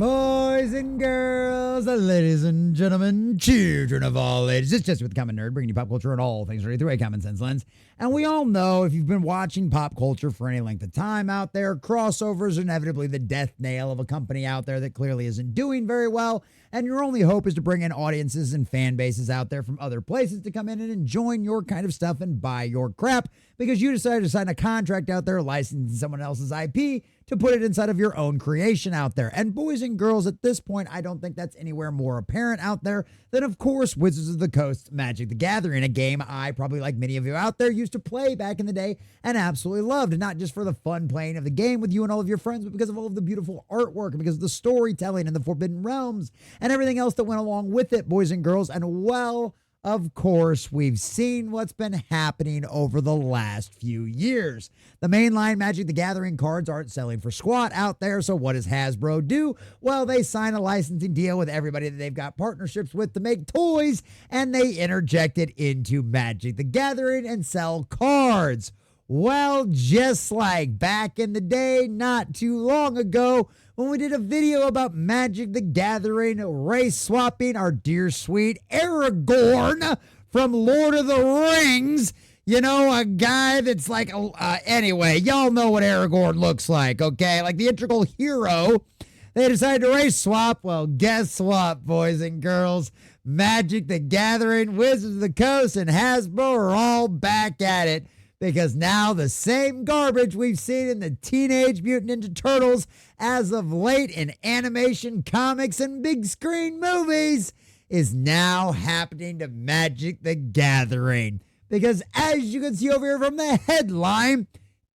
Boys and girls, ladies and gentlemen, children of all ages, it's Jesse with the Common Nerd, bringing you pop culture and all things ready through a common sense lens. And we all know, if you've been watching pop culture for any length of time out there, crossovers are inevitably the death nail of a company out there that clearly isn't doing very well. And your only hope is to bring in audiences and fan bases out there from other places to come in and enjoy your kind of stuff and buy your crap because you decided to sign a contract out there licensing someone else's IP to put it inside of your own creation out there. And boys and girls, at this point, I don't think that's anywhere more apparent out there than, of course, Wizards of the Coast Magic the Gathering, a game I, probably like many of you out there, used to play back in the day and absolutely loved. Not just for the fun playing of the game with you and all of your friends, but because of all of the beautiful artwork and because of the storytelling and the Forbidden Realms and everything else that went along with it, boys and girls. And well, of course, we've seen what's been happening over the last few years. The mainline Magic the Gathering cards aren't selling for squat out there, so what does Hasbro do? Well, they sign a licensing deal with everybody that they've got partnerships with to make toys, and they interject it into Magic the Gathering and sell cards. Well, just like back in the day, not too long ago, when we did a video about Magic the Gathering race swapping our dear sweet Aragorn from Lord of the Rings. You know, a guy that's like, anyway, y'all know what Aragorn looks like, okay? Like the integral hero. They decided to race swap. Well, guess what, boys and girls? Magic the Gathering, Wizards of the Coast, and Hasbro are all back at it. Because now the same garbage we've seen in the Teenage Mutant Ninja Turtles as of late in animation, comics, and big screen movies is now happening to Magic the Gathering. Because as you can see over here from the headline,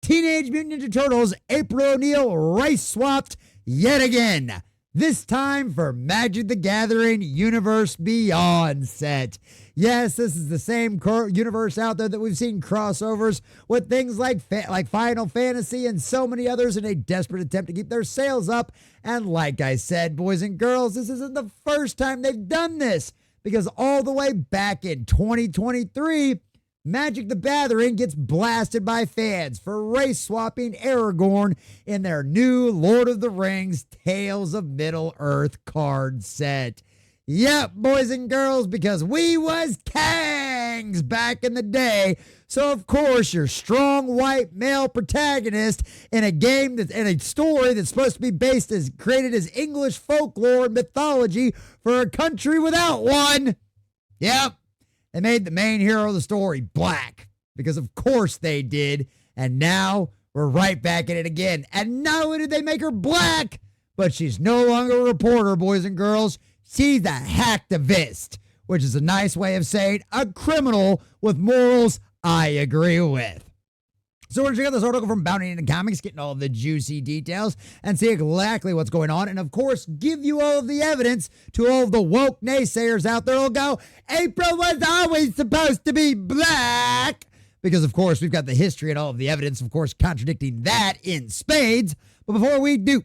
Teenage Mutant Ninja Turtles April O'Neil race swapped yet again. This time for Magic the Gathering Universe Beyond set. Yes, this is the same universe out there that we've seen crossovers with things like Final Fantasy and so many others in a desperate attempt to keep their sales up. And like I said, boys and girls, this isn't the first time they've done this, because all the way back in 2023, Magic the Gathering gets blasted by fans for race swapping Aragorn in their new Lord of the Rings Tales of Middle-earth card set. Yep, boys and girls, because we was Kangs back in the day. So, of course, your strong white male protagonist in a game that's in a story that's supposed to be created as English folklore and mythology for a country without one. Yep. They made the main hero of the story black, because of course they did, and now we're right back at it again. And not only did they make her black, but she's no longer a reporter, boys and girls. She's a hacktivist, which is a nice way of saying a criminal with morals I agree with. So we're going to check out this article from Bounty into Comics, getting all of the juicy details and see exactly what's going on. And, of course, give you all of the evidence to all of the woke naysayers out there who'll go, April was always supposed to be black. Because, of course, we've got the history and all of the evidence, of course, contradicting that in spades. But before we do,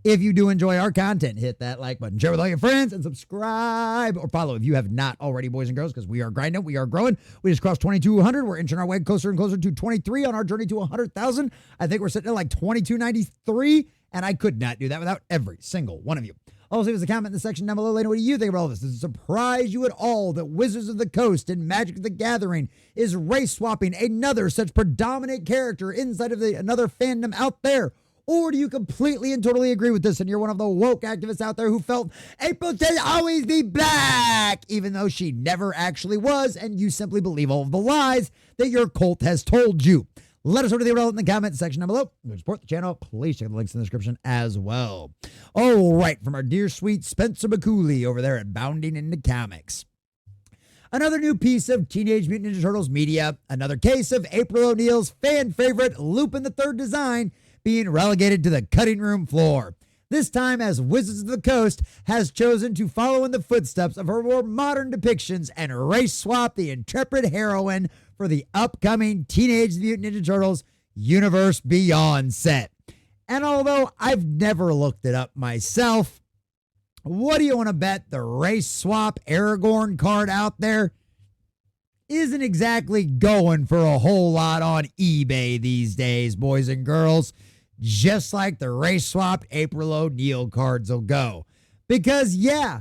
if you do enjoy our content, hit that like button, share with all your friends, and subscribe or follow if you have not already, boys and girls, because we are grinding, we are growing. We just crossed 2,200. We're inching our way closer and closer to 23 on our journey to 100,000. I think we're sitting at like 2,293, and I could not do that without every single one of you. Also, leave us a comment in the section down below. Let me know what you think about all this. Does it surprise you at all that Wizards of the Coast and Magic the Gathering is race swapping another such predominant character inside of another fandom out there? Or do you completely and totally agree with this and you're one of the woke activists out there who felt April should always be black, even though she never actually was, and you simply believe all of the lies that your cult has told you? Let us know what you think in the comment section down below. To support the channel, please check the links in the description as well. All right, from our dear sweet Spencer McCooley over there at Bounding into Comics. Another new piece of Teenage Mutant Ninja Turtles media, another case of April O'Neil's fan favorite Lupin the Third design being relegated to the cutting room floor. This time as Wizards of the Coast has chosen to follow in the footsteps of her more modern depictions and race swap the intrepid heroine for the upcoming Teenage Mutant Ninja Turtles Universe Beyond set. And although I've never looked it up myself, what do you want to bet the race swap Aragorn card out there isn't exactly going for a whole lot on eBay these days, boys and girls? just like the race swapped April O'Neil cards will go. Because yeah,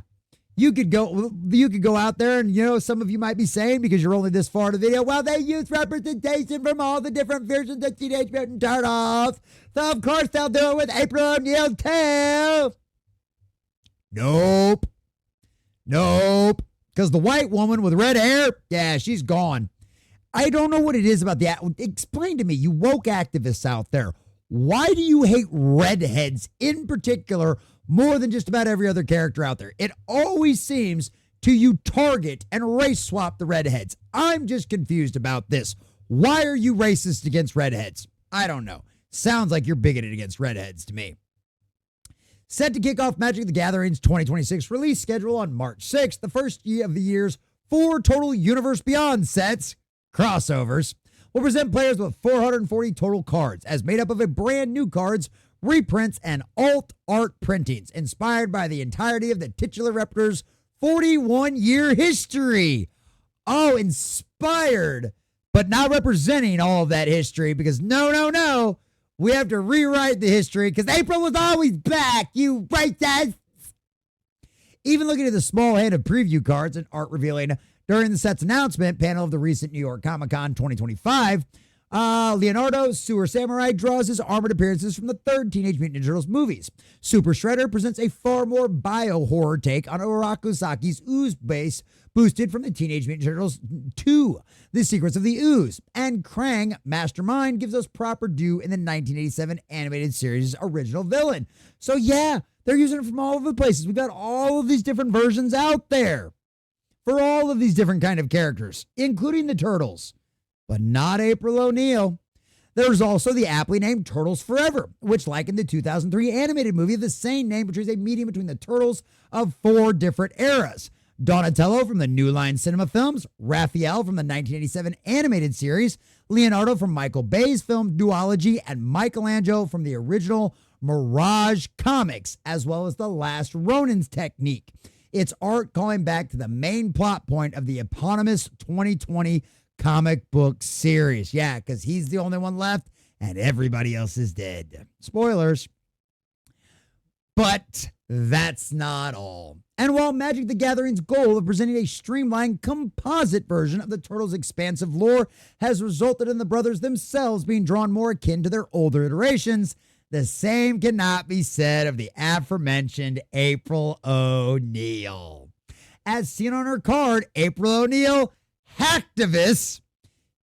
you could go out there and, some of you might be saying, because you're only this far in the video, well, they use representation from all the different versions of Teenage Mutant Turtles. So of course they'll do it with April O'Neil too. Nope. Because the white woman with red hair, yeah, she's gone. I don't know what it is about that. Explain to me, you woke activists out there. Why do you hate redheads in particular more than just about every other character out there? It always seems to you target and race swap the redheads. I'm just confused about this. Why are you racist against redheads? I don't know. Sounds like you're bigoted against redheads to me. Set to kick off Magic the Gathering's 2026 release schedule on March 6th, the first of the year's 4 total Universe Beyond sets, crossovers, will present players with 440 total cards, as made up of a brand new cards, reprints, and alt art printings, inspired by the entirety of the titular Raptors' 41-year history. Oh, inspired, but not representing all of that history, because no. We have to rewrite the history because April was always back, you racists. Even looking at the small hand of preview cards and art revealing during the set's announcement panel of the recent New York Comic-Con 2025, Leonardo Sewer Samurai draws his armored appearances from the third Teenage Mutant Ninja Turtles movies. Super Shredder presents a far more bio-horror take on Urakusaki's ooze base, boosted from the Teenage Mutant Ninja Turtles 2, The Secrets of the Ooze. And Krang, Mastermind, gives us proper due in the 1987 animated series' original villain. So yeah, they're using it from all over the places. We've got all of these different versions out there for all of these different kind of characters, including the Turtles, but not April O'Neil. There's also the aptly named Turtles Forever, which, like in the 2003 animated movie of the same name, portrays a meeting between the Turtles of 4 different eras. Donatello from the New Line Cinema films, Raphael from the 1987 animated series, Leonardo from Michael Bay's film Duology, and Michelangelo from the original Mirage comics, as well as the Last Ronin's technique. It's art going back to the main plot point of the eponymous 2020 comic book series. Yeah, because he's the only one left and everybody else is dead. Spoilers. But that's not all. And while Magic the Gathering's goal of presenting a streamlined composite version of the Turtles' expansive lore has resulted in the brothers themselves being drawn more akin to their older iterations, the same cannot be said of the aforementioned April O'Neil. As seen on her card, April O'Neil, hacktivist.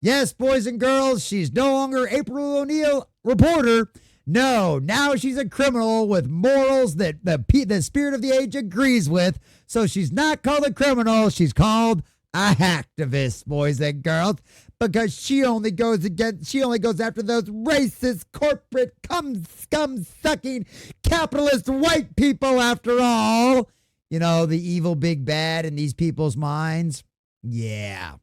Yes, boys and girls, she's no longer April O'Neil, reporter. No, now she's a criminal with morals that the spirit of the age agrees with. So she's not called a criminal, she's called a hacktivist, boys and girls, because she only goes after those racist, corporate, scum-sucking, capitalist white people after all. You know, the evil big bad in these people's minds. Yeah.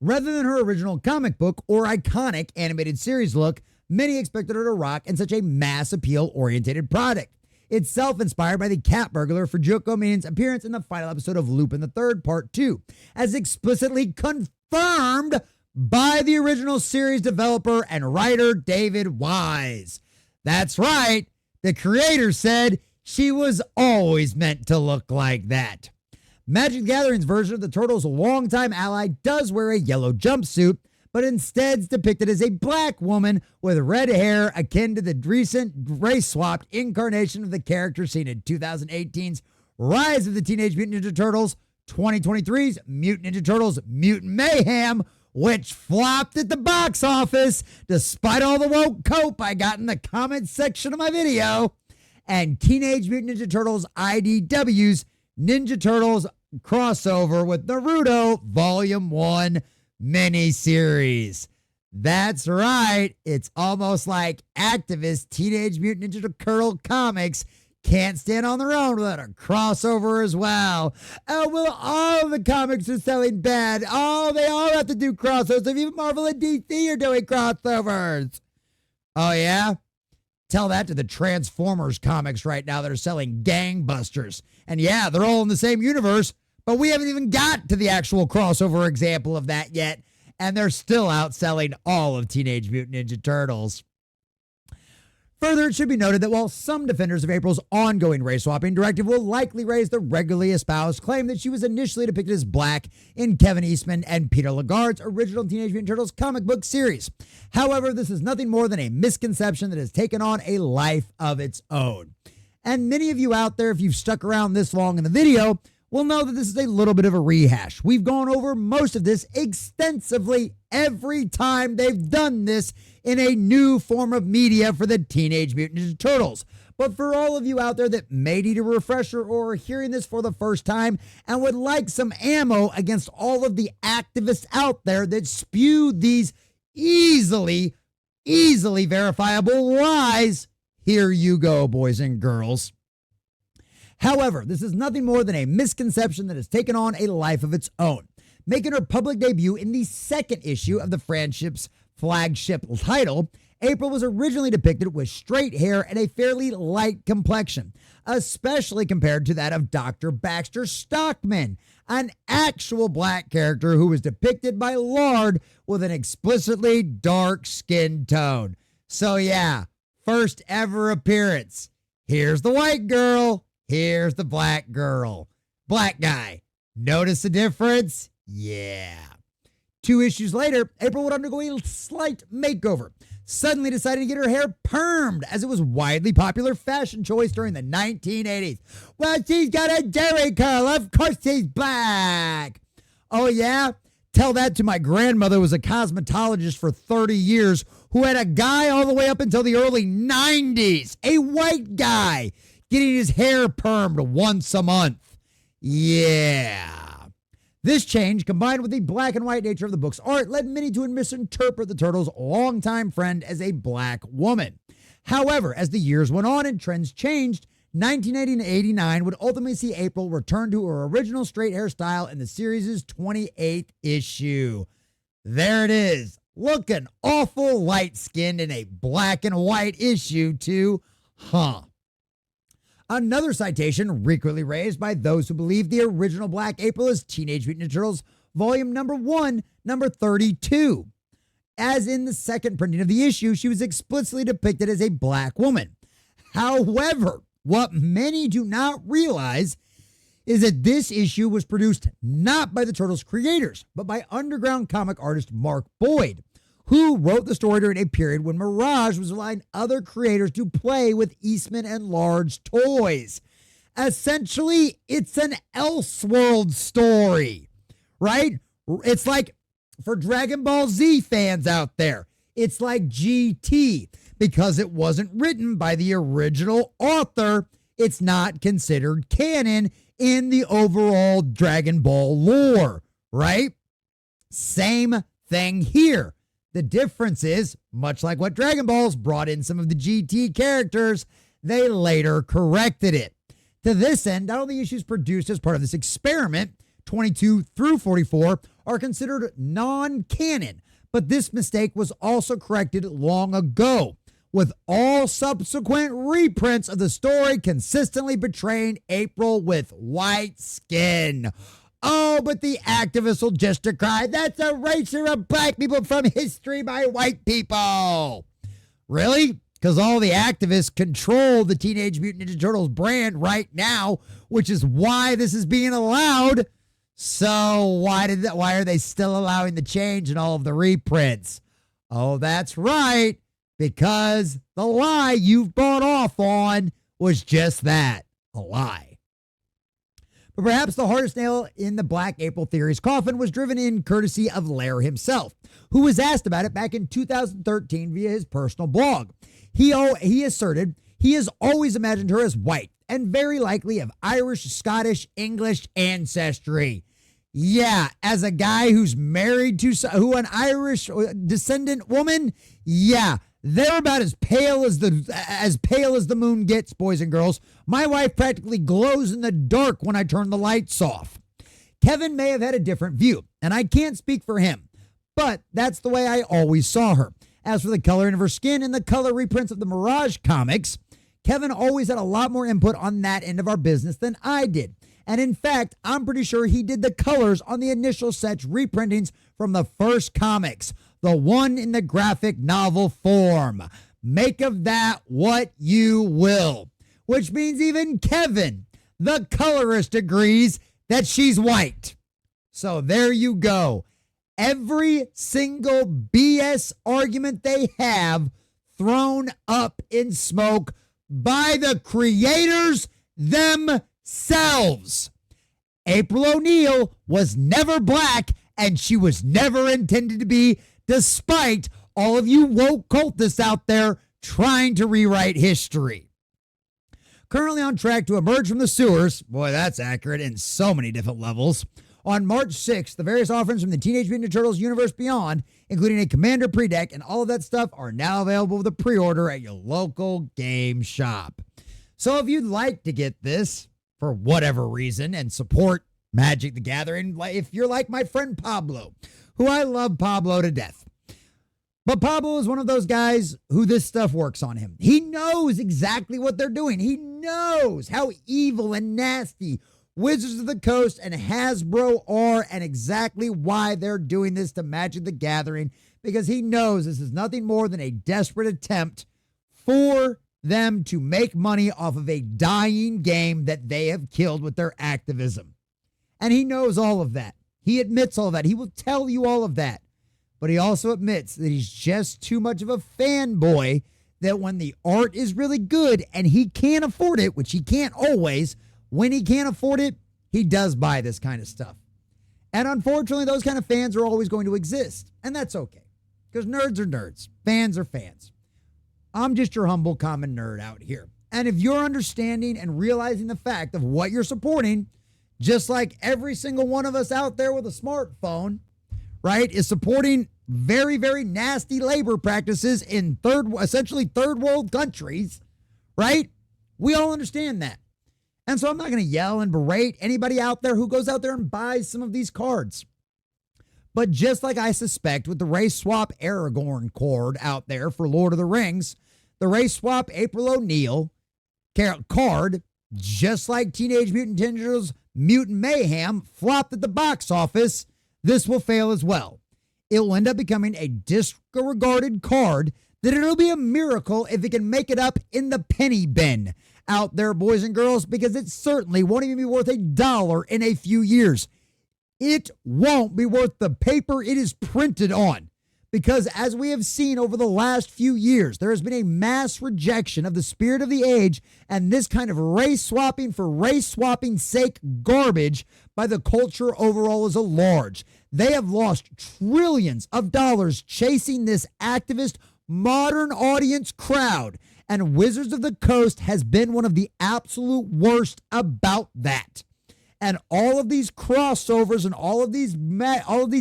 Rather than her original comic book or iconic animated series look, many expected her to rock in such a mass appeal-oriented product. Itself inspired by the cat burglar for Joko Min's appearance in the final episode of Lupin the Third Part 2, as explicitly confirmed by the original series developer and writer David Wise. That's right, the creator said she was always meant to look like that. Magic the Gathering's version of the Turtles' longtime ally does wear a yellow jumpsuit, but instead is depicted as a black woman with red hair akin to the recent race-swapped incarnation of the character seen in 2018's Rise of the Teenage Mutant Ninja Turtles, 2023's Mutant Ninja Turtles Mutant Mayhem, which flopped at the box office despite all the woke cope I got in the comments section of my video, and Teenage Mutant Ninja Turtles IDW's Ninja Turtles crossover with Naruto Volume 1 miniseries. That's right. It's almost like activist Teenage Mutant Ninja Turtle comics can't stand on their own without a crossover as well. Oh, well, all the comics are selling bad. Oh, they all have to do crossovers. Even Marvel and DC are doing crossovers. Oh, yeah? Tell that to the Transformers comics right now that are selling gangbusters. And yeah, they're all in the same universe, but we haven't even got to the actual crossover example of that yet, and they're still outselling all of Teenage Mutant Ninja Turtles. Further, it should be noted that while some defenders of April's ongoing race swapping directive will likely raise the regularly espoused claim that she was initially depicted as black in Kevin Eastman and Peter Lagarde's original Teenage Mutant Turtles comic book series. However, this is nothing more than a misconception that has taken on a life of its own. And many of you out there, if you've stuck around this long in the video, will know that this is a little bit of a rehash. We've gone over most of this extensively every time they've done this in a new form of media for the Teenage Mutant Ninja Turtles. But for all of you out there that may need a refresher or are hearing this for the first time and would like some ammo against all of the activists out there that spew these easily verifiable lies, here you go, boys and girls. However, this is nothing more than a misconception that has taken on a life of its own. Making her public debut in the second issue of the franchise flagship title, April was originally depicted with straight hair and a fairly light complexion, especially compared to that of Dr. Baxter Stockman, an actual black character who was depicted by Lard with an explicitly dark skin tone. So yeah, first ever appearance. Here's the white girl. Here's the black girl. Black guy. Notice the difference? Yeah. 2 issues later, April would undergo a slight makeover, suddenly deciding to get her hair permed as it was widely popular fashion choice during the 1980s. Well, she's got a Jerry curl. Of course she's black. Oh, yeah? Tell that to my grandmother who was a cosmetologist for 30 years who had a guy all the way up until the early 90s, a white guy, getting his hair permed once a month. Yeah. This change, combined with the black and white nature of the book's art, led many to misinterpret the Turtles' longtime friend as a black woman. However, as the years went on and trends changed, 1989 would ultimately see April return to her original straight hairstyle in the series' 28th issue. There it is, looking awful light-skinned in a black and white issue too, huh? Another citation frequently raised by those who believe the original Black April is Teenage Mutant Ninja Turtles, volume number 1, number 32. As in the second printing of the issue, she was explicitly depicted as a black woman. However, what many do not realize is that this issue was produced not by the Turtles creators, but by underground comic artist Mark Boyd, who wrote the story during a period when Mirage was allowing other creators to play with Eastman and Lard's toys. Essentially, it's an Elseworld story, right? It's like, for Dragon Ball Z fans out there, it's like GT. Because it wasn't written by the original author, it's not considered canon in the overall Dragon Ball lore, right? Same thing here. The difference is, much like what Dragon Balls brought in some of the GT characters, they later corrected it. To this end, not only issues produced as part of this experiment, 22 through 44, are considered non-canon, but this mistake was also corrected long ago, with all subsequent reprints of the story consistently portraying April with white skin. Oh, but the activists will just decry that's a erasure of black people from history by white people. Really? Because all the activists control the Teenage Mutant Ninja Turtles brand right now, which is why this is being allowed. So why are they still allowing the change in all of the reprints? Oh, that's right. Because the lie you've bought off on was just that, a lie. But perhaps the hardest nail in the Black April theory's coffin was driven in courtesy of Lair himself, who was asked about it back in 2013 via his personal blog. He asserted he has always imagined her as white and very likely of Irish, Scottish, English ancestry. Yeah, as a guy who's married to an Irish descendant woman, yeah, they're about as pale as the moon gets, boys and girls. My wife practically glows in the dark when I turn the lights off. Kevin may have had a different view, and I can't speak for him, but that's the way I always saw her. As for the coloring of her skin and the color reprints of the Mirage comics, Kevin always had a lot more input on that end of our business than I did. And in fact, I'm pretty sure he did the colors on the initial set's reprintings from the first comics, the one in the graphic novel form. Make of that what you will. Which means even Kevin, the colorist, agrees that she's white. So there you go. Every single BS argument they have thrown up in smoke by the creators themselves. April O'Neil was never black, and she was never intended to be, despite all of you woke cultists out there trying to rewrite history. Currently on track to emerge from the sewers, boy, that's accurate in so many different levels. On March 6th, the various offerings from the Teenage Mutant Ninja Turtles universe beyond, including a Commander pre-deck and all of that stuff, are now available with a pre-order at your local game shop. So if you'd like to get this for whatever reason and support Magic the Gathering, if you're like my friend Pablo, who I love Pablo to death. But Pablo is one of those guys who this stuff works on him. He knows exactly what they're doing. He knows how evil and nasty Wizards of the Coast and Hasbro are, and exactly why they're doing this to Magic the Gathering, because he knows this is nothing more than a desperate attempt for them to make money off of a dying game that they have killed with their activism. And he knows all of that. He admits all of that. He will tell you all of that. But he also admits that he's just too much of a fanboy, that when the art is really good and he can't afford it, which he can't always, when he can't afford it, he does buy this kind of stuff. And unfortunately, those kind of fans are always going to exist. And that's okay, because nerds are nerds. Fans are fans. I'm just your humble common nerd out here. And if you're understanding and realizing the fact of what you're supporting, just like every single one of us out there with a smartphone, right, is supporting very, very nasty labor practices in essentially third world countries, right? We all understand that. And so I'm not going to yell and berate anybody out there who goes out there and buys some of these cards. But just like I suspect with the Race Swap Aragorn card out there for Lord of the Rings, the Race Swap April O'Neil card, just like Teenage Mutant Ninja Turtles Mutant Mayhem flopped at the box office, this will fail as well. It will end up becoming a disregarded card that it'll be a miracle if it can make it up in the penny bin out there, boys and girls, because it certainly won't even be worth $1 in a few years. It won't be worth the paper it is printed on, because as we have seen over the last few years, there has been a mass rejection of the spirit of the age and this kind of race swapping for race swapping sake garbage by the culture overall as a large. They have lost trillions of dollars chasing this activist modern audience crowd, and Wizards of the Coast has been one of the absolute worst about that. And all of these crossovers and all of these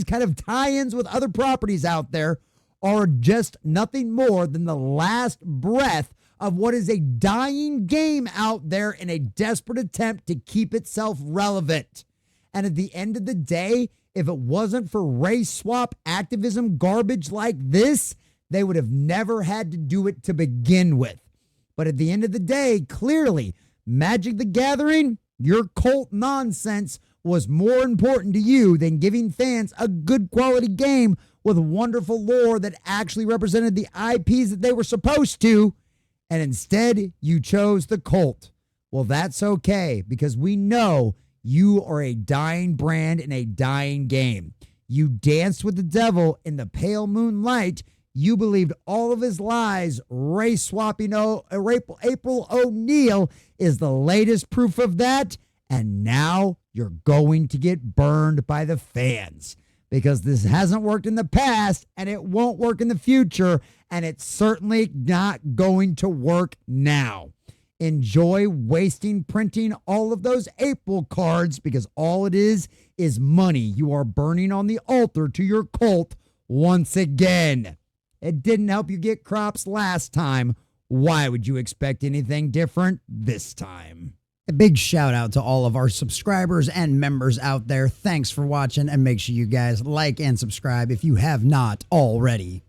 kind of tie-ins with other properties out there are just nothing more than the last breath of what is a dying game out there in a desperate attempt to keep itself relevant. And at the end of the day, if it wasn't for race swap activism garbage like this, they would have never had to do it to begin with. But at the end of the day, clearly, Magic the Gathering, your cult nonsense, was more important to you than giving fans a good quality game with wonderful lore that actually represented the IPs that they were supposed to. And instead, you chose the cult. Well, that's okay, because we know you are a dying brand in a dying game. You danced with the devil in the pale moonlight. You believed all of his lies. Race swapping April O'Neil is the latest proof of that. And now you're going to get burned by the fans, because this hasn't worked in the past and it won't work in the future. And it's certainly not going to work now. Enjoy wasting printing all of those April cards, because all it is money you are burning on the altar to your cult once again. It didn't help you get crops last time. Why would you expect anything different this time? A big shout out to all of our subscribers and members out there. Thanks for watching, and make sure you guys like and subscribe if you have not already.